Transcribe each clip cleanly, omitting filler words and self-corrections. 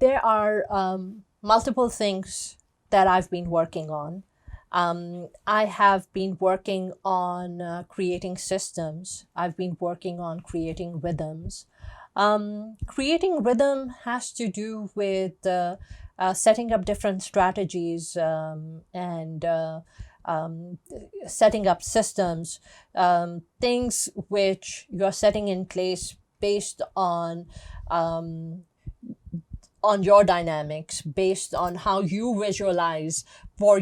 there are multiple things that I've been working on. I have been working on creating systems. I've been working on creating rhythms. Creating rhythm has to do with setting up different strategies and setting up systems, things which you're setting in place based on your dynamics, based on how you visualize for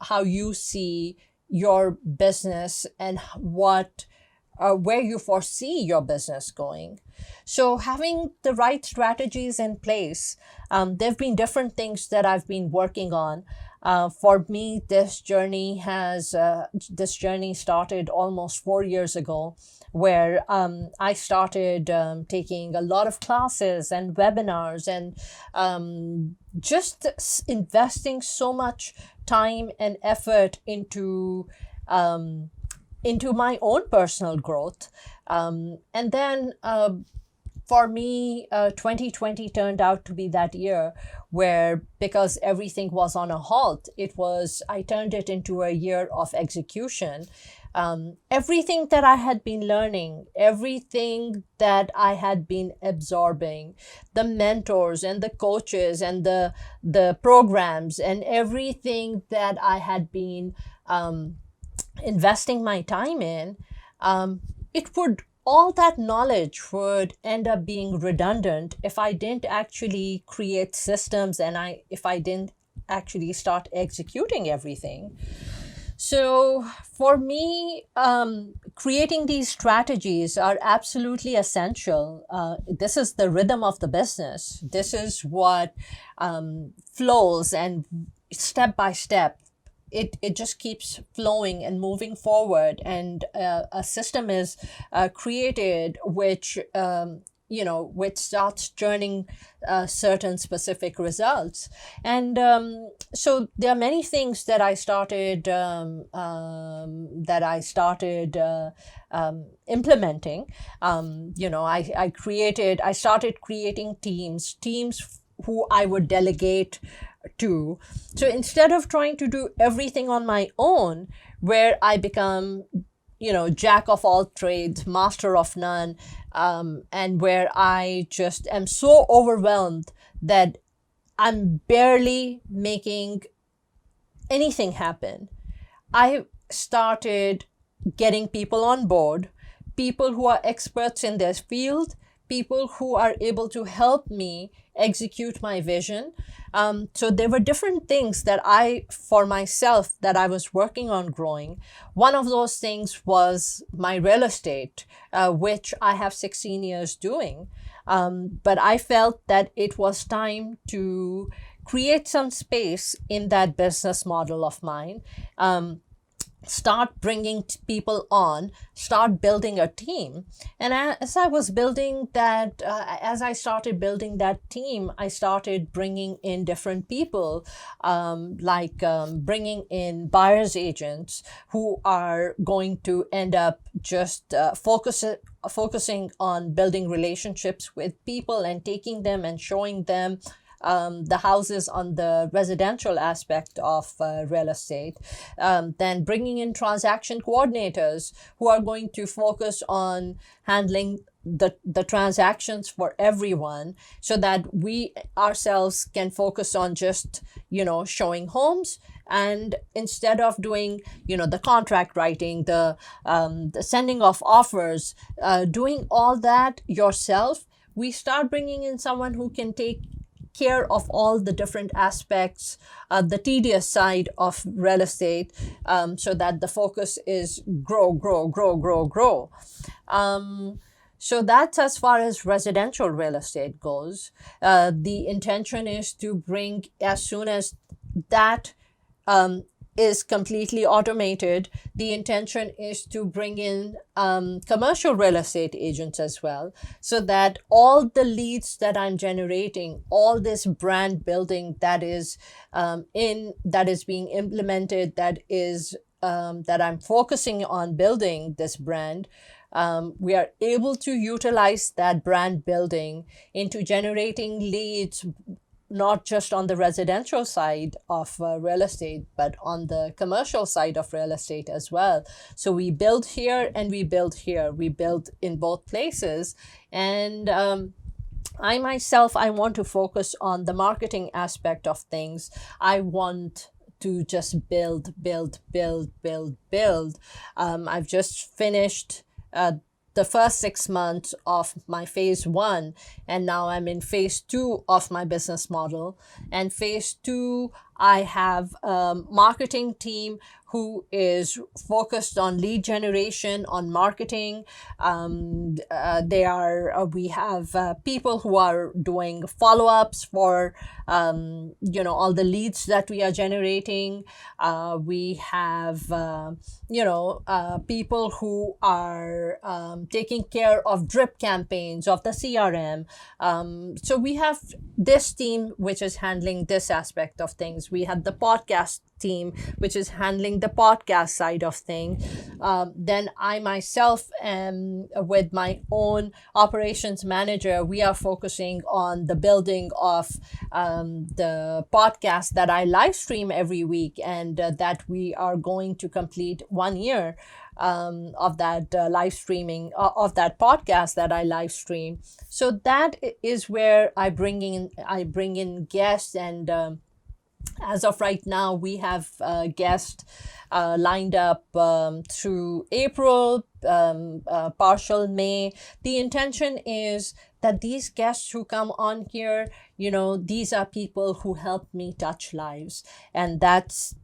how you see your business and where you foresee your business going. So having the right strategies in place, there have been different things that I've been working on. For me, this journey started almost 4 years ago, where I started taking a lot of classes and webinars and just investing so much time and effort into my own personal growth. And then for me, 2020 turned out to be that year where, because everything was on a halt, I turned it into a year of execution. Everything that I had been learning, everything that I had been absorbing, the mentors and the coaches and the programs and everything that I had been investing my time in, all that knowledge would end up being redundant if I didn't actually create systems and if I didn't actually start executing everything. So for me, creating these strategies are absolutely essential. This is the rhythm of the business. This is what flows, and step by step, it just keeps flowing and moving forward, and a system is created which starts churning certain specific results. And so there are many things that I started implementing. I started creating teams who I would delegate to. So instead of trying to do everything on my own, where I become, jack of all trades, master of none, and where I just am so overwhelmed that I'm barely making anything happen, I started getting people on board, people who are experts in their field, people who are able to help me execute my vision. So there were different things that for myself, that I was working on growing. One of those things was my real estate, which I have 16 years doing. But I felt that it was time to create some space in that business model of mine. Start bringing people on, start building a team. And as I started building that team, I started bringing in different people, bringing in buyer's agents who are going to end up just focusing on building relationships with people and taking them and showing them the houses on the residential aspect of real estate. Then bringing in transaction coordinators who are going to focus on handling the transactions for everyone, so that we ourselves can focus on just, showing homes. And instead of doing, the contract writing, the sending of offers, doing all that yourself, we start bringing in someone who can take care of all the different aspects, the tedious side of real estate, so that the focus is grow. So that's as far as residential real estate goes. The intention is to bring, as soon as that is completely automated, the intention is to bring in commercial real estate agents as well, so that all the leads that I'm generating, all this brand building that is being implemented, that I'm focusing on building this brand, we are able to utilize that brand building into generating leads, not just on the residential side of real estate, but on the commercial side of real estate as well. So we build here and we build here. We build in both places. And I myself, I want to focus on the marketing aspect of things. I want to just build, build, build, build, build. I've just finished the first 6 months of my phase one, and now I'm in phase two of my business model. And phase two, I have a marketing team who is focused on lead generation, on marketing. We have people who are doing follow-ups for all the leads that we are generating. We have people who are taking care of drip campaigns of the CRM. So we have this team which is handling this aspect of things. We have the podcast team which is handling the podcast side of things. Then I myself am with my own operations manager. We are focusing on the building of the podcast that I live stream every week, and that we are going to complete 1 year of that live streaming of that podcast that I live stream. So that is where I bring in guests, and as of right now, we have guests lined up through April, partial May. The intention is that these guests who come on here, these are people who help me touch lives. And that's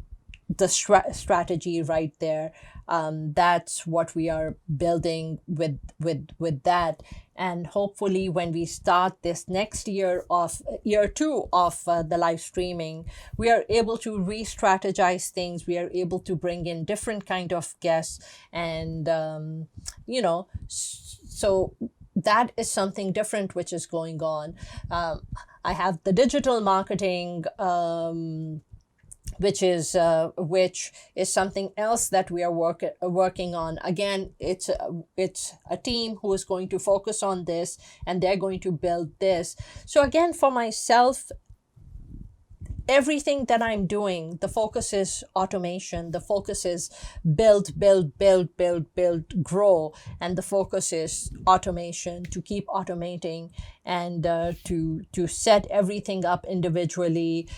the strategy right there. That's what we are building with that. And hopefully when we start this next year two of the live streaming, we are able to re-strategize things. We are able to bring in different kind of guests, and so that is something different which is going on. I have the digital marketing, which is something else that we are working on. Again, it's a team who is going to focus on this, and they're going to build this. So again, for myself, everything that I'm doing, the focus is automation. The focus is build, build, build, build, build, grow. And the focus is automation, to keep automating, and to set everything up individually,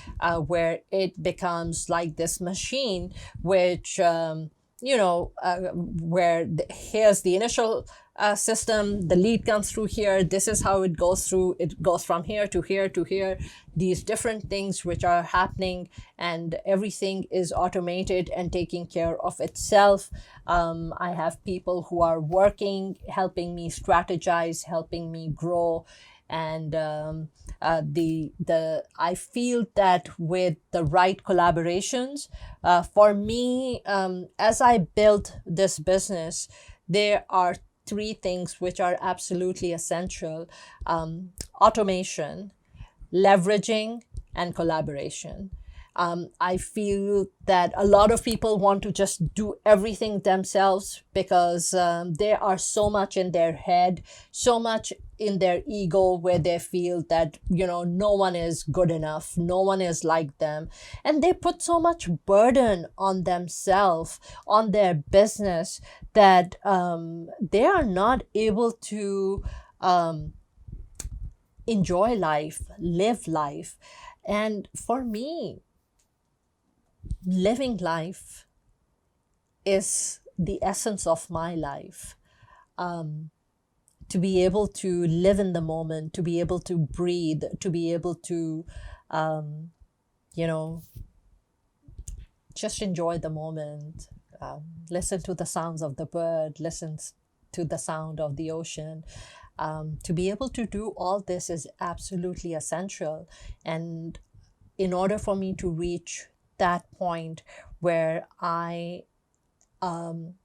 where it becomes like this machine, which, here's the initial system, the lead comes through here, this is how it goes through, it goes from here to here to here, these different things which are happening, and everything is automated and taking care of itself. I have people who are working, helping me strategize, helping me grow. And I feel that with the right collaborations, for me, as I build this business, there are three things which are absolutely essential: automation, leveraging, and collaboration. I feel that a lot of people want to just do everything themselves because they are so much in their head, so much in their ego, where they feel that, no one is good enough, no one is like them. And they put so much burden on themselves, on their business, that they are not able to enjoy life, live life. And for me, living life is the essence of my life. To be able to live in the moment, to be able to breathe, to be able to, just enjoy the moment, listen to the sounds of the bird, listen to the sound of the ocean. To be able to do all this is absolutely essential. And in order for me to reach that point where I am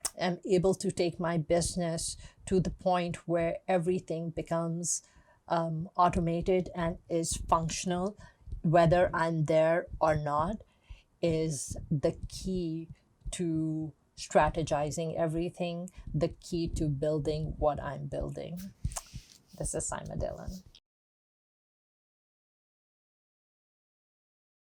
able to take my business to the point where everything becomes automated and is functional, whether I'm there or not, is the key to strategizing everything the key to building what I'm building. This is Saima Dillon.